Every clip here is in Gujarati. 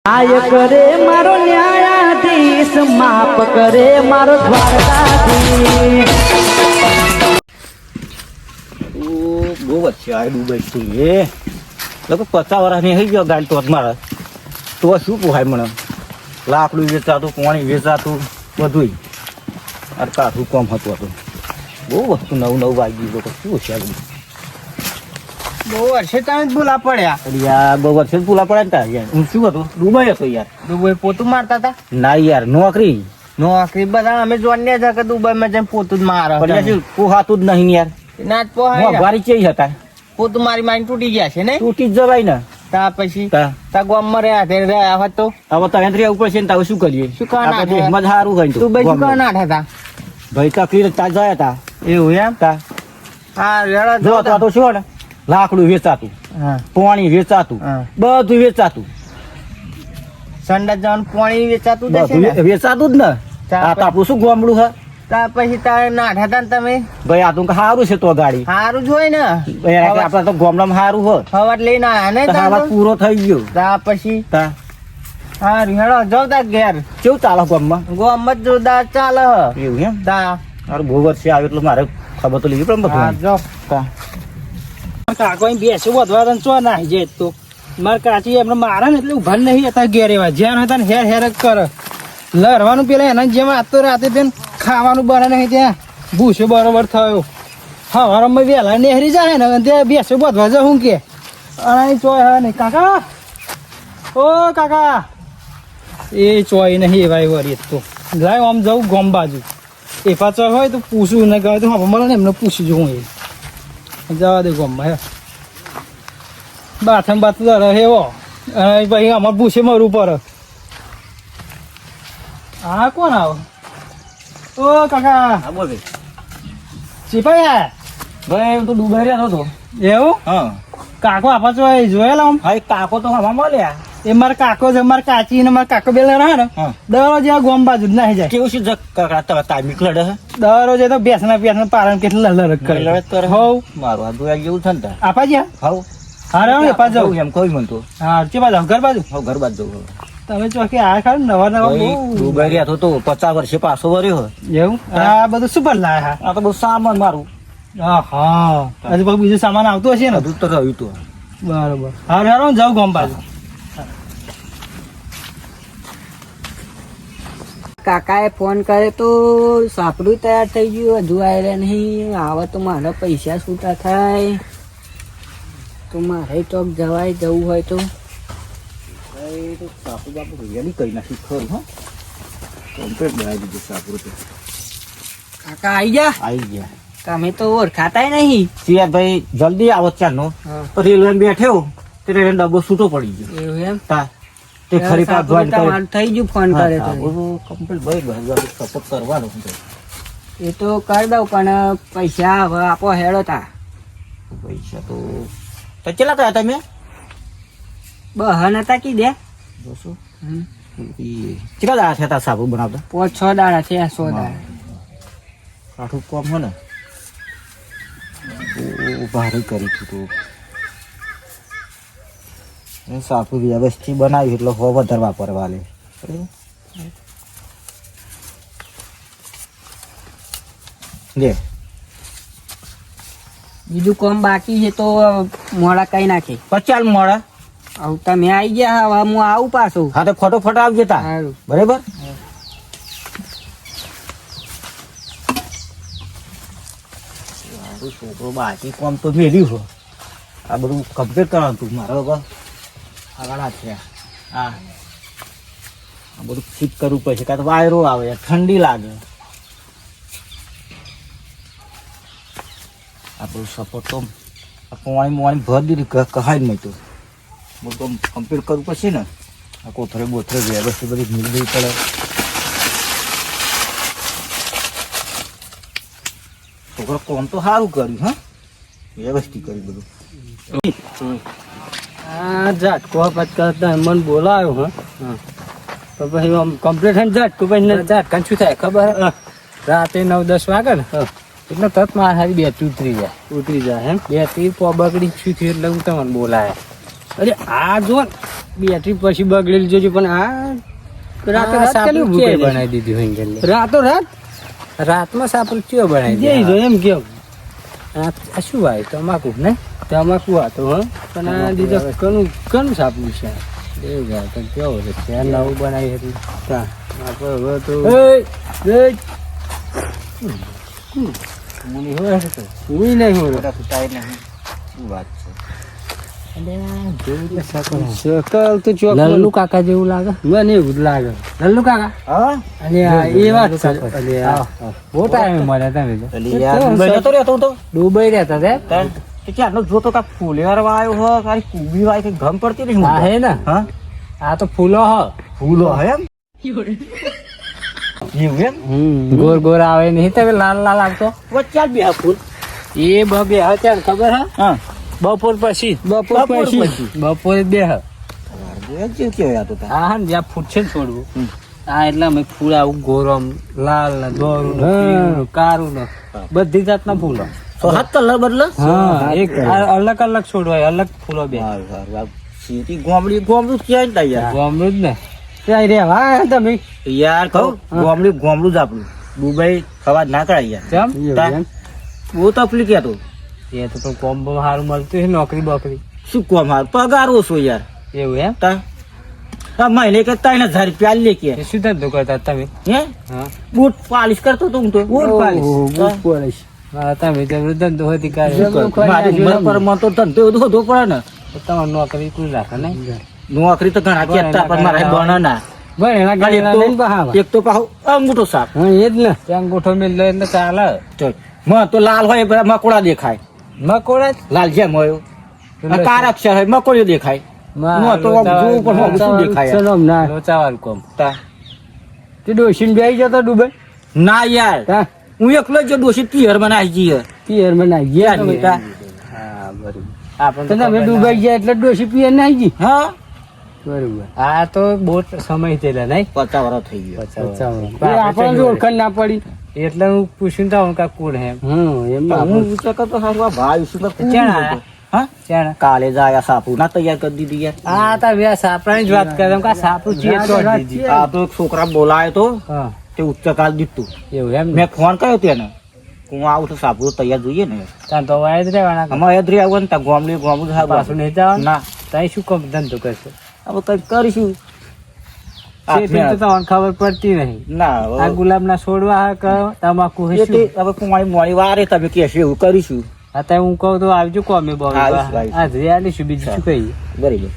આય કરે મારો ન્યાયાધીશ, માફ કરે મારો દ્વારકાધીશ. બહુ વચ્ચે આ ડૂબાઈ છું એ લગભગ 50 વર્ષની થઈ ગયો ગાડી તો મારે તો શું પોહાય મને લાકડું વેચાતું પાણી વેચાતું બધું અરે કાઠું કોમ હતું હતું બહુ વસ્તુ નવું વાગી ગયું શું છે બહુ વર્ષે તમે જ ભૂલા પડ્યા. યાર બહુ વર્ષે જ ભૂલા પડ્યા ને તાર યાર હું શું હતું ડૂબાઈ હતો યાર. દુબઈ પોતું મારતા હતા. ના યાર નોકરી બધા અમે જોઈને છે કે દુબઈમાં જઈને પોતું જ મારે. પણ યાર પોહાતું જ નહીં યાર. ના જ પોહાય. મોંઘવારી ચેવી હતા પોતું મારી મારી તૂટી ગયા છે ને. તૂટી જ જવાય ને. તા પછી તા ગામમાં રહ્યા તે રહ્યા હોત તો હવે તમે રહેવું પડશે ને હવે શું કરીએ શું કરવાના આપણે દેશમાં જ સારું હોય ને તો. દુબઈ શું કરવા નાઠા હતા. ભાઈ તકલીફ ત્યાં ગયા હતા એવું એમ. તા હા રેડો જો તો શું ને લાકડું વેચાતું હા પાણી વેચાતું હા. બધું વેચાતું સંડા જવાનું પાણી વેચાતું જશે બધું ને. વેચાતું જ ને તા આ તો આપણું શું ગામડું છે તા પછી તારે નાઠા હતા ને તમે. ભાઈ આ તો સારું છે તો ગાડી સારું જ હોય ને. આપડે તો ગામડામાં સારું હોય હવાટ લઈને આયા ને તો હવે પૂરો થઈ ગયો તા પછી તા હા રેડો જાવ તા ઘેર. કેવું ચાલે ગામમાં ગોમત જોરદાર ચાલે હ. એવું એમ તા મારું બહુ વર્ષે આવ્યું એટલે મારે ખબર તો લેવી પડે હા બધું જો તા કાકો બેસો વધવા ચો નાહી જાય તો મારે કાચી એમને મારે ને એટલે ઉભા નહીં હતા ઘેર એવા જ્યાં હતા ને હેર હેર જ કરે લડવાનું પેલા એના જેમ આતો રાતે બેન ખાવાનું બને નહીં ત્યાં ભૂસો બરોબર થયો હવારમાં વહેલા નેહરી જાય ને ત્યાં બેસો વધવા જાઉં હું કે અને ચોય હા નહીં કાકા ઓ કાકા એ ચોય નહીં એવા વરી તો લાય આમ જવું ગોમ બાજુ એ પાછળ હોય તો પૂછું ને ગયો તો હા મળે ને એમને પૂછી જોઉં એ જવા દે ગોમમાં હે બાથમ બાથ હેવો અને પછી અમારે પૂછે મરવું પડે. હા કોણ આવો ઓ કાકા હા બોલ ભાઈ સિપાઈ હા ભાઈ હું તો ડૂબાઈ રહ્યો હતો એવું હા કાકો આપા છો જોયેલા આમ હા કાકો તો હવા મળ્યા એ મારા કાકો છે મારા કાચી ને મારા કાકો બેલા રહે ને હા દરરોજ આ ગોમ બાજુ જ નાહી જાય. કેવું છે તામિક લડે છે દરરોજ એ તો બેસના પારણ કેટલા લડત કરે લડત કરે હોવ મારું આ જોયા જેવું છે ને તાર આપા જ્યાં હાવ હા રે આપા જાઉં એમ કહ્યું મને તો હા કે બાજુ ઘર બાજુ હવે ઘર બાદ જવું તમે ચોકી આ ખરા નવા નવા બહુ ડૂબાઈ રહ્યા તો 50 વર્ષે પાછો વર્યો એવું આ બધું શું પર લાયા આ તો બહુ સામાન મારું હા હજુ પછી બીજું સામાન આવતું હશે ને. બધું તો રહ્યું તું બરોબર હા હેરો જાઉં ગામ બાજુ. કાકાએ ફોન કર્યો તો સાપડું તૈયાર થઈ ગયું, હજુ આવ્યા નહીં. આવે તો મારા પૈસા છૂટા થાય તો મારે ચોક જવાય જવું હોય તો. સાપુ બાપુ રેડી કરી નાખી ખરું હા કમ્પ્લીટ બનાવી દીધું સાપુ તો કાકા આવી જા. આવી ગયા તમે તો ઓળખાતાય નહીં. સિયાર ભાઈ જલ્દી આવો ચારનો તો રેલવે બેઠ્યો તે રેલવે ડબ્બો છૂટો પડી ગયો એવું એમ તા તે ખરી પાક જોઈન તમારું થઈ ગયું ફોન કરે તો. કમ્પ્લીટ ભાઈ ભાઈ સપોર્ટ કરવાનો એ તો કરી દઉં પણ પૈસા હવે આપો હેડો તા. પૈસા તો કેટલા થયા તમે બહન હતા કી દે જોશો કેટલા દાડા થયા તા સાબુ બનાવતા 5-6 દાડા છે 100 દાડા. કાઠું કોમ હો ને ભારે કરી તું સાપુ વ્યવસ્થિત બનાવ્યું એટલે હો વધારે વાપરવા લે લે બીજું કામ બાકી છે તો મોડા કઈ નાખે. 50 મોડા આવું તમે આવી ગયા હવે હું આવું પાછું. હા તો ફટોફટ આવજે તા સારું. બરાબર છોકરો બાકી કોમ તો મેલ્યું છે આ બધું કમ્પ્લીટ કરવાનું તું મારે હવે આગળ છે હા આ બધું ફિટ કરવું પડશે કાં તો વાયરો આવે ઠંડી લાગે આ બધું સપોર્ટ તો પાણી ભરી દીધી કહાય નહીં તો બધું કમ્પ્લીટ કરવું પડશે ને આ કોથરે બોથરે વ્યવસ્થિત બધી મિલવી પડે છોકરો કોમ તો સારું કર્યું હા વ્યવસ્થિત કર્યું બધું હા ઝાટકો કરતા મને બોલાયો હા તો પછી આમ કમ્પ્લીટ થઈને ઝાટકો પછી ઝાટકા શું થાય ખબર રાતે 9-10 વાગે ને એટલે તત મારે હારી બે ઉતરી જાય એમ બે તીર બગડી શું થયું એટલે હું તમને બોલાયા અરે આ જો બેટરી પછી બગડેલી જોજો પણ આ રાતો રાત કેલી ભૂકે બનાવી દીધી હોય ગેલે રાતો રાત રાતમાં સાપરું ચિયો બનાવી દે જો એમ કેવું આ શું ભાઈ તમાકુ ને તમાકુ હતો હ પણ આ દીધો કનું સાપરું છે એ જાય તો કેવો છે ત્યાં નવું બનાવી હતી તા આપણે હવે તો મને હોય છે કોઈ નહીં હોય શું વાત છે શકલ તો ચોક લલ્લુ કાકા જેવું લાગે મને એવું જ લાગે લલ્લુ કાકા હા અને એ વાત છે અને બહુ ટાઈમ મળે તમે તો અલી યાર દુબઈ નતો રહેતો હું તો દુબઈ રહેતા તે તે ક્યારનો જોતો કા ફૂલેર વાયો હો કારી કુબી વાય કે ગમ પડતી નહીં આ હે ને હા આ તો ફૂલો હ ફૂલો હે એમ એવું એમ ગોર ગોર આવે નહીં તમે લાલ લાલ આવતો વચ્ચે બે ફૂલ એ બે અત્યારે ખબર હા હા બપોર પછી બપોર પછી. બપોરે બે હ જે કેવાય આ તો તાર. હા ને જ્યાં ફૂટ છે ને છોડવું આ એટલે અમે ફૂલ આવું ગોરમ લાલ ને દોરું ને પીળું, કારું ને બધી જાતના ફૂલો તો હાથ કલર બદલે હા એક અલગ અલગ છોડવાય અલગ ફૂલો બે સારું સારું આ સીધી ગોમડું ક્યાં જ યાર ગોમડું જ ને ત્યાં રેવા તમે યાર કહું ગોમડું જ આપણું દુબઈ ખવા જ ના કરાય યાર કેમ તાર. બહુ તકલીફ હતો એ તો કોમ બમ સારું મળતું છે નોકરી બોકરી શું કોમ હાર પગાર ઓછો યાર એવું એમ તા આ મહિને કે 3000 રૂપિયા લે કે એ શું ધંધો કરતા તમે હે હા બૂટ પાલિશ કરતો તો હું તો બૂટ પાલિશ. બૂટ પોલીસ તમે તો ધંધો હતી કાંઈ. મારી ઉંમર પર મને તો ધંધો બધો હોતો પડે ને તો તમારે નોકરી કોઈ રાખે નહીં નોકરી તો ઘણા કહેતા પણ મારે બને ના ભાઈ એના ખાલી ગાડી લઈને બહાવા. એક તો પાહો અંગૂઠો સાપ હા એ જ ને ત્યાં અંગૂઠો મેલ લે એટલે ચાલે ચલ માં તો લાલ હોય પેલા મકોડા દેખાય મકોડા જ. લાલ જેમ હોય એટલે કાર અક્ષર હોય મકોડીઓ દેખાય માં તો આમ જોવું પણ આમ શું દેખાય યાર? સનમ ના લોચાવાળું કોમ તા. તે ડોશીને બેસી જતો ડુબઈ ના યાર તા હું એકલો જ દોષી પિયર માં નાખી જઈએ પિયર માં નાઈ ગયા યાર તમે. તા. હા બરોબર આપણે તમે ડુબઈ ગયા એટલે ડોશી પિયર નાઈ ગઈ હા બરોબર આ તો બહુ સમય થયેલા નહીં 50 વર્ષ થઈ ગયો આપણને ઓળખાણ ના પડી એટલે હું પૂછ્યું તો હું કાંઈ કોણ હે એમ હું વિચાર કરતો હારું આ ભાઈ શું કરું? ક્યાં આયા? હા ચાણ કાલે જ આયા સાપુ ના તૈયાર કરી દીધી યાર આ તા વ્યા સાપરાની જ વાત કરે કા સાપરું ચીએ તોડી દીધી આ તો એક છોકરા બોલાયો તો હા તે ઉચ્ચ કાલ દીધું એવું એમ ને મેં ફોન કર્યો તેને હું આવું તો સાપુ તૈયાર જોઈએ ને ત્યાં તો વાય જ રહેવાના અમારે યાદ આવું ને ત્યાં ગોમડી ગોમડું સાહેબ પાછું નહીં જવાનું ના ત્યાં શું કામ ધંધો કરશે હવે કંઈક કરીશું શેઠને તો તમને ખબર પડતી નહીં ના આ ગુલાબના છોડવા હા કે તમાકુ હશે એટલે હવે કુમારી મોડી વારે તમે કહેશો એવું કરીશું અત્યારે હું કહું તો આવજો કોમે બોલ આવીશ, આવીશ. આ આલીશું બીજું શું કહીએ બરાબર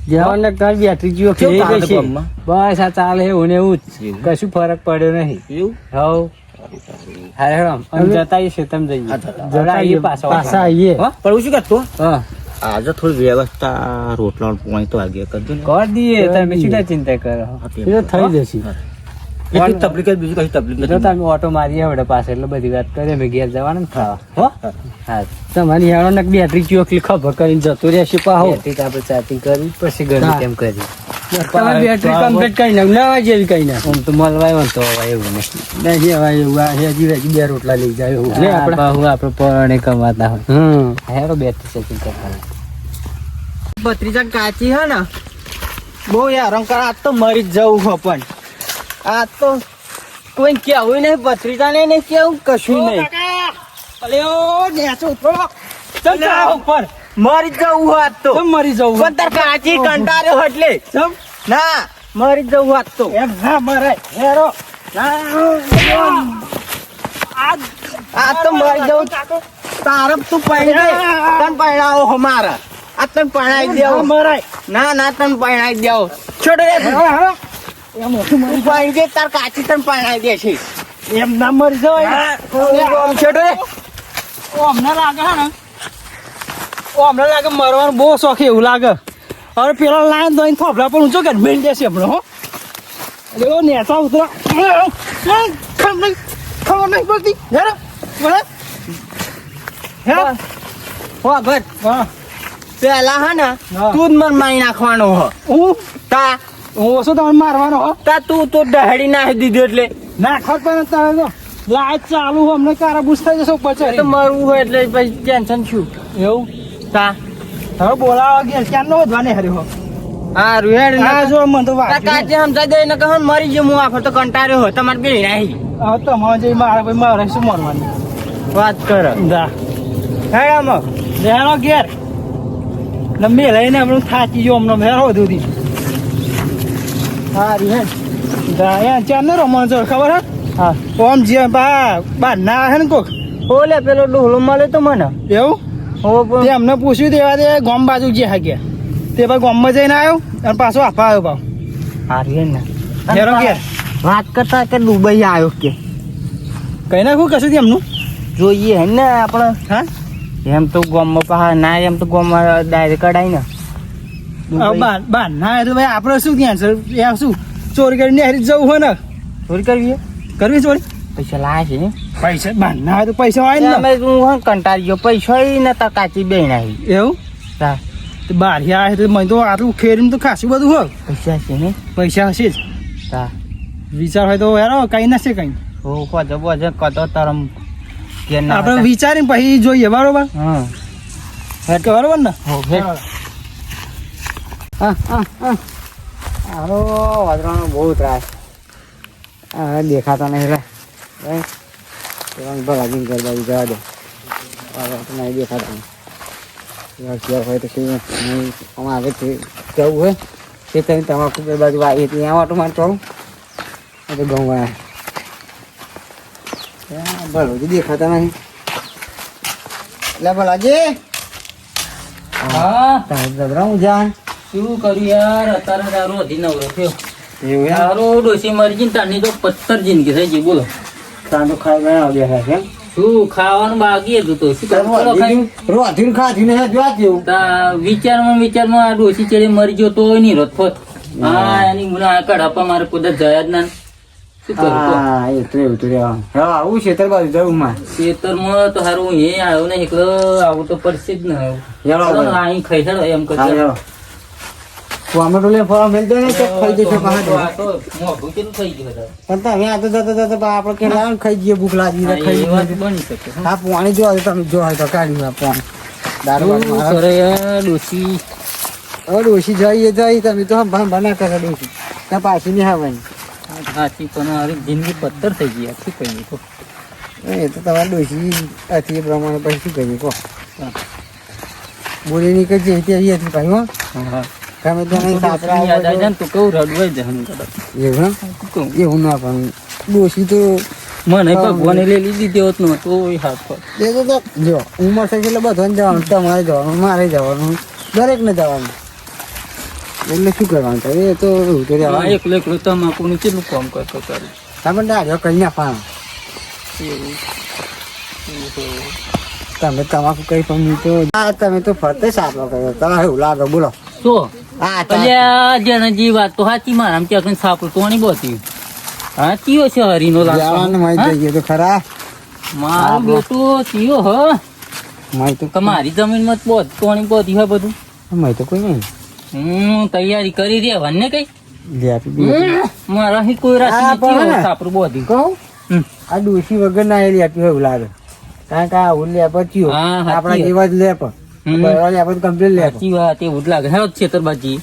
જવાને ઘર બેટરી જીવો કેવું ખેઈ ચાલે ગઈ છે. ગામમાં? બસ આ ચાલે એવું ને એવું જ એવું? કશું ફરક પડ્યો નહીં એવું હવ હારે રામ અમે જતા આવીએ તમે જઈએ હા, જતા. જરા આવીએ પાછા આવીએ હા પણ હું શું કહેતો હા આજે થોડી વ્યવસ્થા રોટલા પોણી તો આગે કરજો ને કર દઈએ તમે શું ચિંતા કરો એ તો થઈ જશે એટલી તકલીફ જ બીજું કઈ તકલીફ જો નથી તમે ઓટો મારીએ હવે પાસે એટલે બધી વાત કરીએ અમે ઘેર જવાનું ને ખાવા હો હા તમારી હેરો ને બેટરી ચોકલી ખબર કરીને જતો રહેશે પાહો આપણે ચાર્જિંગ કરવી પછી ગમે તેમ કરી તમારી બેટરી કમ્પ્લીટ કરી નાખ નવા જેવી કરી નાખ આમ તો મળવાય હોય તો હવે એવું નહીં નહીં હવે એવું આ હેજી વેજી બે રોટલા લઈ જાય એવું ને આપણે પરણે કમાતા હોય હેરો બેટરી ચાર્જિંગ કરતા ભત્રીજા કાચી હે ને બહુ હેરાન કર આજ તો મરી જ જવું હો પણ આજ તો કોઈ કેવું નહીં ભત્રીજા ને નહીં કેવું કશું નહીં ઉપર મરી જ જવું હો આજ તો મરી જવું પણ તાર કાચી કંટાળ્યો એટલે ના મરી જ જવું આજ તો એમ ના મરાય હેરો આ તો મરી જવું તારપ તું પૈણી દે તન પૈણાવો હો મારા આ તન પૈણાઈ દેવો મરાય ના તન પૈણાઈ દેવો છોડો રે એમ પૈણી દે તાર કાચી તન પૈણાઈ દે છે એમ ના મરી જવાય છોડો રે અમને લાગે હે ને અમને લાગે મરવાનું બહુ શોખ એવું લાગે હવે પેલા લાઈન દોઈને ફોફડા પર ઊંચો કે મેળ દેશે હમણાં હો એટલે નેતા ઉતરો ખબર નહીં પડતી હેરો બોલે હો ભટ હા પેલા હે ને હા. તું જ મન મારી નાખવાનો હો હું તા હું ઓછો તમને મારવાનો હો તા તું તો દહડી નાખી દીધું એટલે ના ખબર પણ તારે તો લાઈટ ચાલુ અમને કારા બુસ થઈ જશે એ તો પછી મરવું હોય એટલે પછી ટેન્શન શું એવું તા હવે બોલાવો ઘેર ક્યારનો વધવા ને હર્યો હા રૂહેડ હા જો મને તો વાત કાચે સમજાઈ દે ને કહો મરી ગયો હું આખો તો કંટાળ્યો હોય તમારે બે નહીં હવે તમારે જે મારે શું મરવાની વાત કર દા હેડામાં લેહાનો ઘેર લંબી લઈને આપણે થાકી ગયો અમને મેરો સુધી હા રૂહેડ દા યાર ચારનો રમણ છો ખબર હે હા ઓમ જે બા ના હે ને કોક ઓલે પેલો ડોહલો મળે તો મને એવું હો તે અમને પૂછ્યું તેવા તે ગામ બાજુ જે હાગ્યા તે ભાઈ ગામમાં જઈને આવ્યો અને પાછો આપવા આવ્યો ભાવ હા રૂહેડ ને ઘેરો ઘેર વાત કરતા કે દુબઈ આવ્યો કે કઈ નાખું કશું થી એમનું જોઈએ હે ને આપણે હા એમ તો ગામમાં પા ના એમ તો ગામમાં ડાયરેક્ટ કઢાય ને બાર ના એટલે ભાઈ આપણે શું ત્યાં છે એ શું ચોરી કરીને હારી જવું હોય ને ચોરી કરવી કરવી ચોરી પૈસા લાવે છે પૈસા બાર ના હોય તો પૈસા હોય ને અમે હું કંટાળી ગયો પૈસા ને તો કાચી બે નાખી એવું તા તો બહાર આવે તો મને તો આટલું ખેરીને તો ખાસું બધું હોય પૈસા છે ને પૈસા હશે જ તા વિચાર હોય તો યાર કઈ ના છે કઈ હો કોજો બોજો કતો તરમ કે ના આપણે વિચારીને પછી જોઈએ બરોબર હા હેડ બરોબર ને હો હેડ આરો વાદરાનો બહુ ત્રાસ આ દેખાતા નહીં રે ભલાજી કરવા જવા દે તો નહીં દેખાતા ક્યાં હોય તો શું અમારે આગળ જવું હોય તે તમે તમાકુ બે બાજુ આવી ત્યાં આટો મારે ચાલું તો ગમવા ભલો દેખાતા નહીં એટલે ભલાજી હા જબરા હું જાણ શું કર્યું યાર અત્યારે તારો અધી નવરો થયો એવું તારો ડોસી મરી ગઈ ને તારની તો પથ્થર જિંદગી થઈ ગઈ બોલો સાંજો ખાઈ ગયા આવ્યા છે શું ખાવાનું બાકી હતું તો શું કરવું? ચલો ખાઈ. રોધીને ખાધીને જોવા જેવું તા વિચારમાં આ ડોસી ચેડે મરી ગયો તો નહીં રોત ફોત હા એની મુલા કડાપા મારે કુદરત જયા જ ના શું કરું તો? હા એ તો એવું તો રહેવાનું હા આવું ખેતર બાજુ જવું માં ખેતરમાં તો હારું એ આવ્યો ને એકલો આવું તો પડશે જ ને યાર ચલો ને અહીં ખાઈ ચાલો એમ કરજો. ટોમેટો લે ફળ મેલતો ને તો ખાઈ જશે આ પાછા તો મોઢું કેટલું થઈ ગયું હતા. પણ તમે આ તો જતા આપણે કે લાવ ખાઈ જઈએ ભૂખ લાગી ને હા, ખાઈ એ વાત જઈએ. બની શકે હા. હા પાણી જો તમે જો હોય તો કાઢી આ પાણી દારૂ શું બારૂ કરે યાર ડોસી હવે ડોસી જઈએ તમે તો બના કરે ડોસી ત્યાં પાછી નહીં આવવાની સાચી પણ હારી જિંદગી પથ્થર થઈ ગઈ શું કહીએ તો એ તો તમારે ડોસી હતી એ પ્રમાણે પછી શું કહીએ કહો હા. બોલી ની કઈ જઈ હતી હતી ભાઈ હો હા. તમે તો નહીં સાસરા યાદ આવી આવો જાય ને તો કહું રડવાઈ જાય ને કદાચ. તો એવું હે? શું કહું? એવું ના પણ ડોસી તો મને ભગવાને લઈ લીધી હોત ને તો એ હાથ પર એ તો જો ઉંમર થઈ એટલે બધાને જવાનું તમારે જવાનું મારે જવાનું દરેકને જવાનું એટલે શું કરવાનું થાય એ તો એવું તો હા, રહેવાનું. એકલો એકલો તમાકુનું કેટલું કામ કરતો તારે તમે ડાળ્યો કઈ ના પાડો એવું તમે તમાકુ કઈ પણ તો આ તમે તો ફરતે સાપલો કર્યો તમારે એવું લાગે બોલો શું આ અલ્યા જેને જે વાત તો સાચી મારા ક્યાંક સાપડું તો નહીં બોતી હા ચિયો છે હરીનો જવાનું લાગતો મારી જઈએ તો ખરા મારું બેટું ચિયો હ મારી તો તમારી જમીનમાં બોત તોણી બોતી હોય બધું મારી તો કોઈ નહીં હું તૈયારી કરી રહ્યા ને કઈ લે આપી દઈએ. મારા અહીં કોઈ હા, રાશિ પણ હે ને. સાપડું બોતી કહું હમ. આ ડોસી વગર ના એલી આપી હોય એવું લાગે કારણ કે આ હું લે પછી હા, સાચી આપણા વાત. જેવા જ લે પણ હમ. લે પણ કમ્પ્લીટ લે સાચી વાત એવું જ લાગે હે છેતરબાજી